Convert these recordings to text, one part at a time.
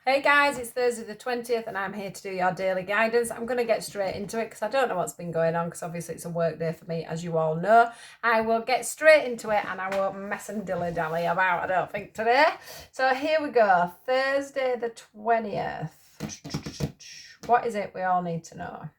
Hey guys, it's Thursday the 20th and I'm here to do your daily guidance. I'm going to get straight into it because I don't know what's been going on because obviously it's a work day for me, as you all know. I will get straight into it and I won't mess and dilly-dally about, I don't think, today. So here we go, Thursday the 20th. What is it we all need to know?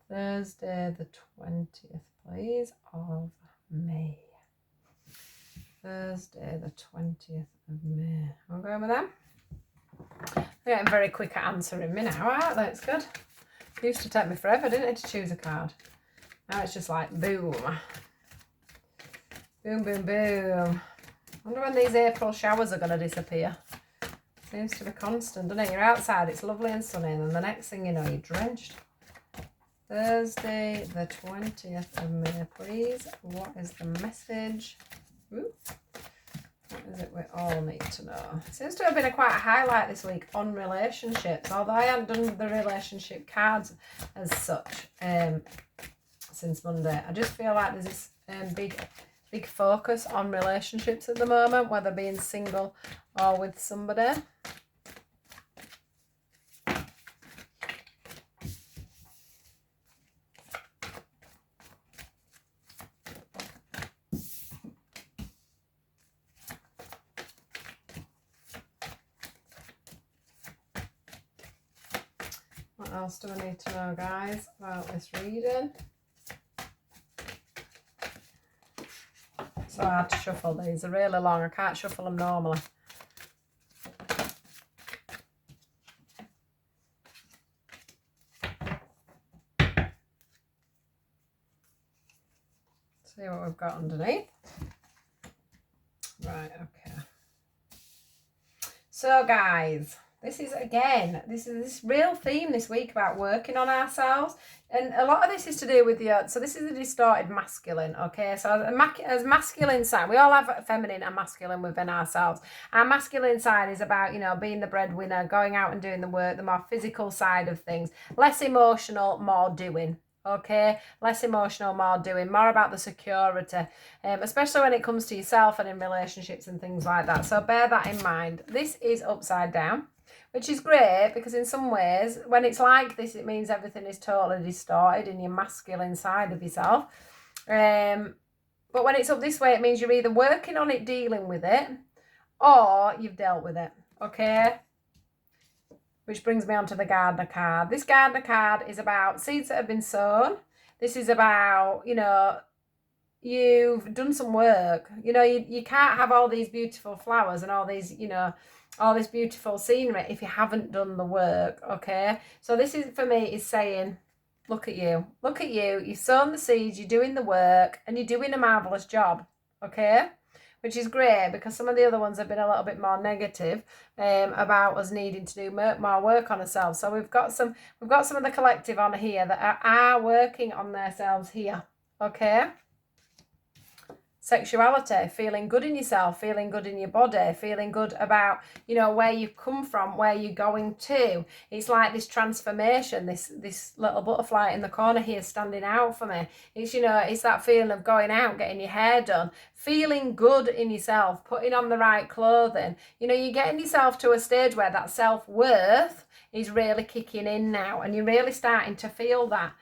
Thursday the 20th, please, of May. Thursday the 20th of May. I'm going with them. They're getting very quick at answering me now, aren't they? It's good. It used to take me forever, didn't it, to choose a card? Now it's just like boom. Boom, boom, boom. I wonder when these April showers are going to disappear. Seems to be constant, doesn't it? You're outside, it's lovely and sunny, and then the next thing you know, you're drenched. Thursday the 20th of May, please. What is the message? Ooh. What is it we all need to know? Seems to have been quite a highlight this week on relationships, although I haven't done the relationship cards as such since Monday. I just feel like there's this big focus on relationships at the moment, whether being single or with somebody. What else do I need to know, guys, about this reading? So hard to shuffle these. They're really long. I can't shuffle them normally. See what we've got underneath. Right, okay. So, guys, this is this real theme this week about working on ourselves. And a lot of this is to do with so this is a distorted masculine, okay? So as masculine side, we all have feminine and masculine within ourselves. Our masculine side is about, being the breadwinner, going out and doing the work, the more physical side of things. Less emotional, more doing. Okay, less emotional, more doing, more about the security, especially when it comes to yourself and in relationships and things like that. So bear that in mind. This is upside down, which is great because in some ways, when it's like this, it means everything is totally distorted in your masculine side of yourself. But when it's up this way, it means you're either working on it, dealing with it, or you've dealt with it. Okay. Which brings me on to the gardener card. This gardener card is about seeds that have been sown. This is about, you've done some work. You can't have all these beautiful flowers and all these, all this beautiful scenery if you haven't done the work, okay? So this is, for me, is saying, look at you. Look at you. You've sown the seeds, you're doing the work, and you're doing a marvellous job, okay? Which is great because some of the other ones have been a little bit more negative about us needing to do more work on ourselves. So we've got some of the collective on here that are working on themselves here. Okay. Sexuality, feeling good in yourself, feeling good in your body, feeling good about, where you've come from, where you're going to. It's like this transformation, this little butterfly in the corner here standing out for me. It's, it's that feeling of going out, getting your hair done, feeling good in yourself, putting on the right clothing. You're getting yourself to a stage where that self-worth is really kicking in now and you're really starting to feel that.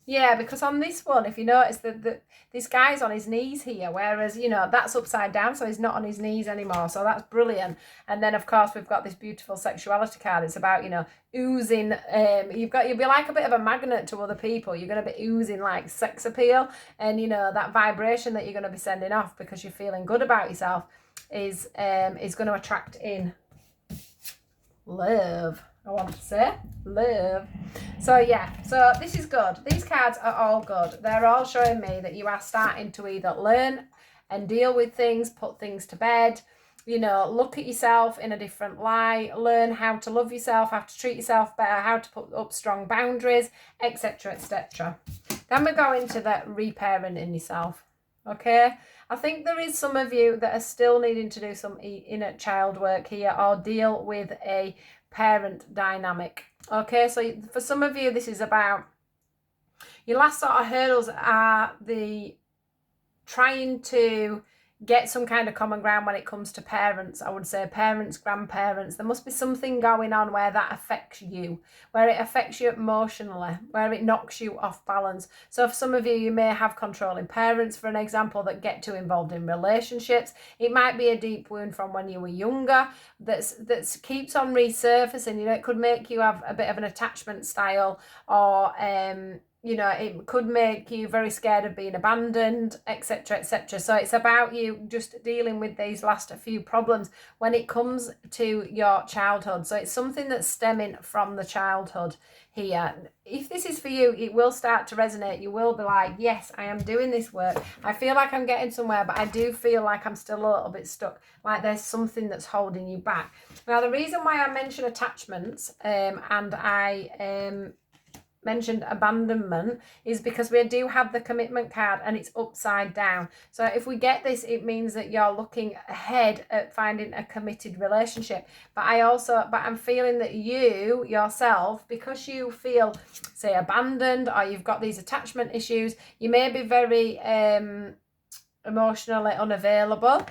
Yeah, because on this one, if you notice that this guy's on his knees here, whereas, that's upside down, so he's not on his knees anymore. So that's brilliant. And then, of course, we've got this beautiful sexuality card. It's about, oozing. You'll be like a bit of a magnet to other people. You're going to be oozing like sex appeal. And, that vibration that you're going to be sending off because you're feeling good about yourself is going to attract in love. I want to say love. So yeah, so this is good. These cards are all good. They're all showing me that you are starting to either learn and deal with things, put things to bed, look at yourself in a different light, learn how to love yourself, how to treat yourself better, how to put up strong boundaries, etc, etc. Then we go into the reparenting yourself. Okay, I think there is some of you that are still needing to do some inner child work here or deal with a parent dynamic. Okay, so for some of you, this is about your last sort of hurdles are the trying to get some kind of common ground when it comes to parents. I would say parents, grandparents, there must be something going on where that affects you, where it affects you emotionally, where it knocks you off balance. So for some of you, you may have controlling parents, for an example, that get too involved in relationships. It might be a deep wound from when you were younger that keeps on resurfacing. You know, it could make you have a bit of an attachment style, or you know, it could make you very scared of being abandoned, etc., etc. So it's about you just dealing with these last few problems when it comes to your childhood. So it's something that's stemming from the childhood here. If this is for you, it will start to resonate. You will be like, yes, I am doing this work. I feel like I'm getting somewhere, but I do feel like I'm still a little bit stuck, like there's something that's holding you back. Now, the reason why I mention attachments and I mentioned abandonment is because we do have the commitment card and it's upside down. So if we get this, it means that you're looking ahead at finding a committed relationship. But I'm feeling that you yourself, because you feel, say, abandoned, or you've got these attachment issues, you may be very emotionally unavailable.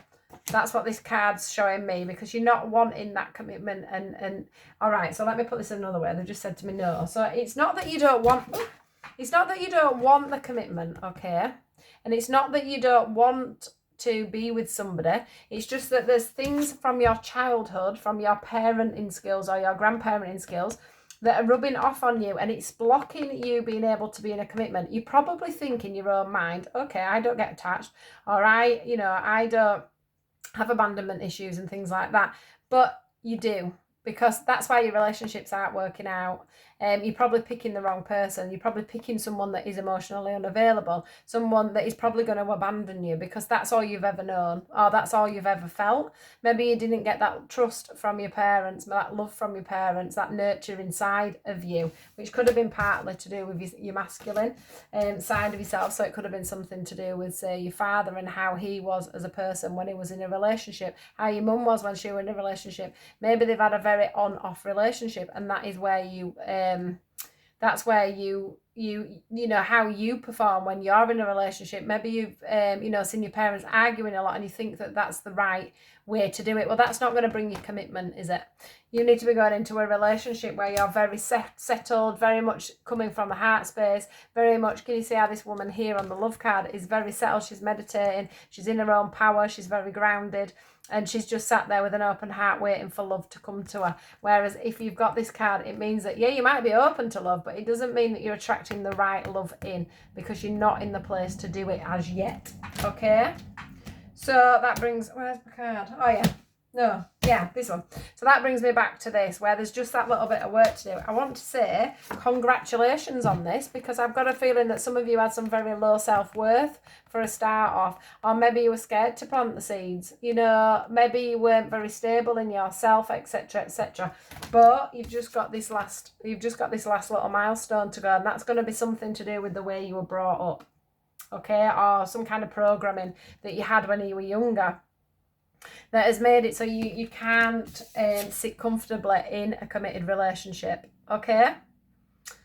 That's what this card's showing me, because you're not wanting that commitment. And all right, so let me put this another way. They just said to me no. So it's not that you don't want the commitment, okay? And it's not that you don't want to be with somebody. It's just that there's things from your childhood, from your parenting skills or your grandparenting skills, that are rubbing off on you, and it's blocking you being able to be in a commitment. You probably think in your own mind, okay, I don't get attached, or I don't have abandonment issues and things like that, but you do, because that's why your relationships aren't working out. You're probably picking the wrong person. You're probably picking someone that is emotionally unavailable, someone that is probably going to abandon you, because that's all you've ever known, or that's all you've ever felt. Maybe you didn't get that trust from your parents, that love from your parents, that nurture inside of you, which could have been partly to do with your masculine side of yourself. So it could have been something to do with, say, your father and how he was as a person when he was in a relationship, how your mum was when she was in a relationship. Maybe they've had a very on-off relationship, and that is where that's where you know how you perform when you're in a relationship. Maybe you've seen your parents arguing a lot, and you think that that's the right way to do it. Well, that's not going to bring you commitment, is it? You need to be going into a relationship where you're very settled, very much coming from a heart space, very much. Can you see how this woman here on the love card is very settled? She's meditating, she's in her own power, she's very grounded, and she's just sat there with an open heart waiting for love to come to her. Whereas if you've got this card, it means that, yeah, you might be open to love, but it doesn't mean that you're attracting the right love in, because you're not in the place to do it as yet. Okay? So that brings, where's my card? Oh, yeah. No, yeah, this one. So that brings me back to this, where there's just that little bit of work to do. I want to say congratulations on this, because I've got a feeling that some of you had some very low self-worth for a start off, or maybe you were scared to plant the seeds. You know, maybe you weren't very stable in yourself, etc., etc. But you've just got this last little milestone to go, and that's going to be something to do with the way you were brought up, okay, or some kind of programming that you had when you were younger, that has made it so you can't sit comfortably in a committed relationship, okay?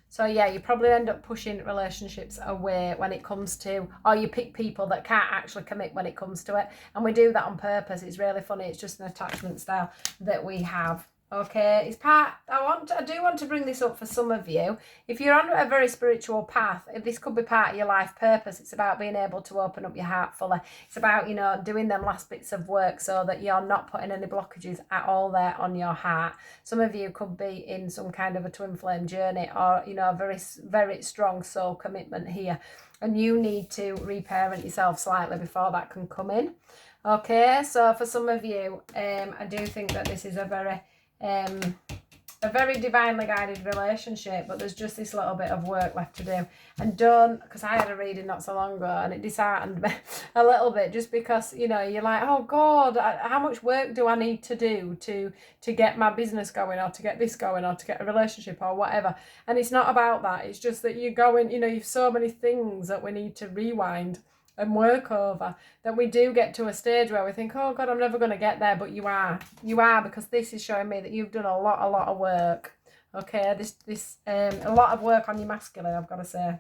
So yeah, you probably end up pushing relationships away when it comes to, or you pick people that can't actually commit when it comes to it. And we do that on purpose. It's really funny. It's just an attachment style that we have. Okay, it's part, I do want to bring this up for some of you. If you're on a very spiritual path, this could be part of your life purpose. It's about being able to open up your heart fully. It's about, doing them last bits of work so that you're not putting any blockages at all there on your heart. Some of you could be in some kind of a twin flame journey, or, a very, very strong soul commitment here. And you need to reparent yourself slightly before that can come in. Okay, so for some of you, I do think that this is a very divinely guided relationship, but there's just this little bit of work left to do. And because I had a reading not so long ago, and it disheartened me a little bit, just because you're like, oh God, how much work do I need to do to get my business going, or to get this going, or to get a relationship, or whatever. And it's not about that. It's just that you're going, you've so many things that we need to rewind and work over, that we do get to a stage where we think, oh God, I'm never going to get there. But you are, because this is showing me that you've done a lot of work. Okay, this a lot of work on your masculine, I've got to say.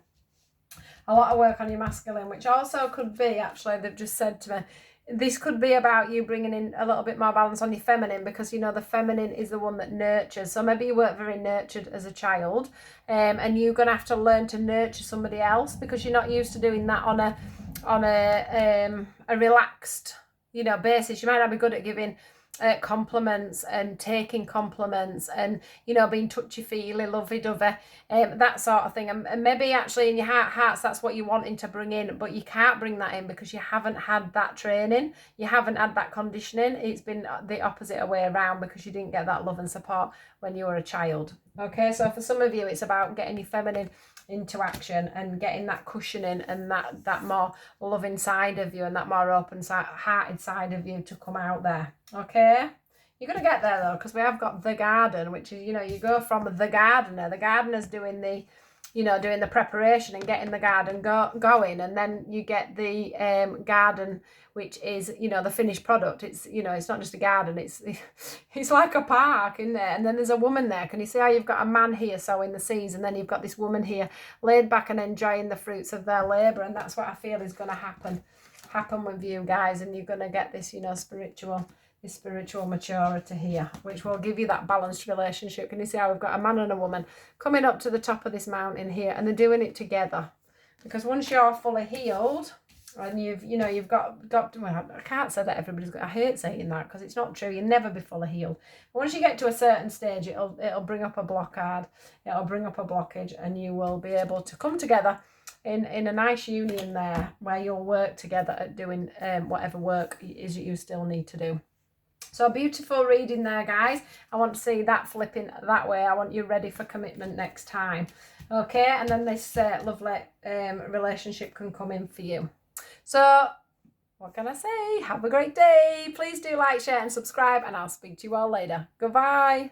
A lot of work on your masculine, which also could be, actually, they've just said to me, this could be about you bringing in a little bit more balance on your feminine, because, you know, the feminine is the one that nurtures. So maybe you weren't very nurtured as a child, and you're going to have to learn to nurture somebody else, because you're not used to doing that on a relaxed, you know, basis. You might not be good at giving compliments and taking compliments and, you know, being touchy-feely, lovey-dovey, that sort of thing. And maybe actually in your hearts that's what you're wanting to bring in, but you can't bring that in because you haven't had that training, you haven't had that conditioning. It's been the opposite way around because you didn't get that love and support when you were a child. Okay, so for some of you it's about getting your feminine into action and getting that cushioning and that more loving side of you and that more open hearted side of you to come out there. Okay, you're going to get there though, because we have got the garden, which is, you know, you go from the gardener's doing the, you know, doing the preparation and getting the garden going, and then you get the garden, which is, you know, the finished product. It's, you know, it's not just a garden, it's like a park in there, and then there's a woman there. Can you see how you've got a man here sowing the seeds, and then you've got this woman here laid back and enjoying the fruits of their labor? And that's what I feel is going to happen with you guys, and you're going to get this, you know, spiritual maturity here, which will give you that balanced relationship. Can you see how we've got a man and a woman coming up to the top of this mountain here, and they're doing it together? Because once you're fully healed and you've got well, I can't say that everybody's got, I hate saying that because it's not true. You'll never be fully healed. But once you get to a certain stage, it'll bring up a blockade, it'll bring up a blockage, and you will be able to come together in a nice union there, where you'll work together at doing whatever work is you still need to do. So beautiful reading there, guys. I want to see that flipping that way. I want you ready for commitment next time. Okay, and then this lovely relationship can come in for you. So what can I say? Have a great day. Please do like, share and subscribe, and I'll speak to you all later. Goodbye.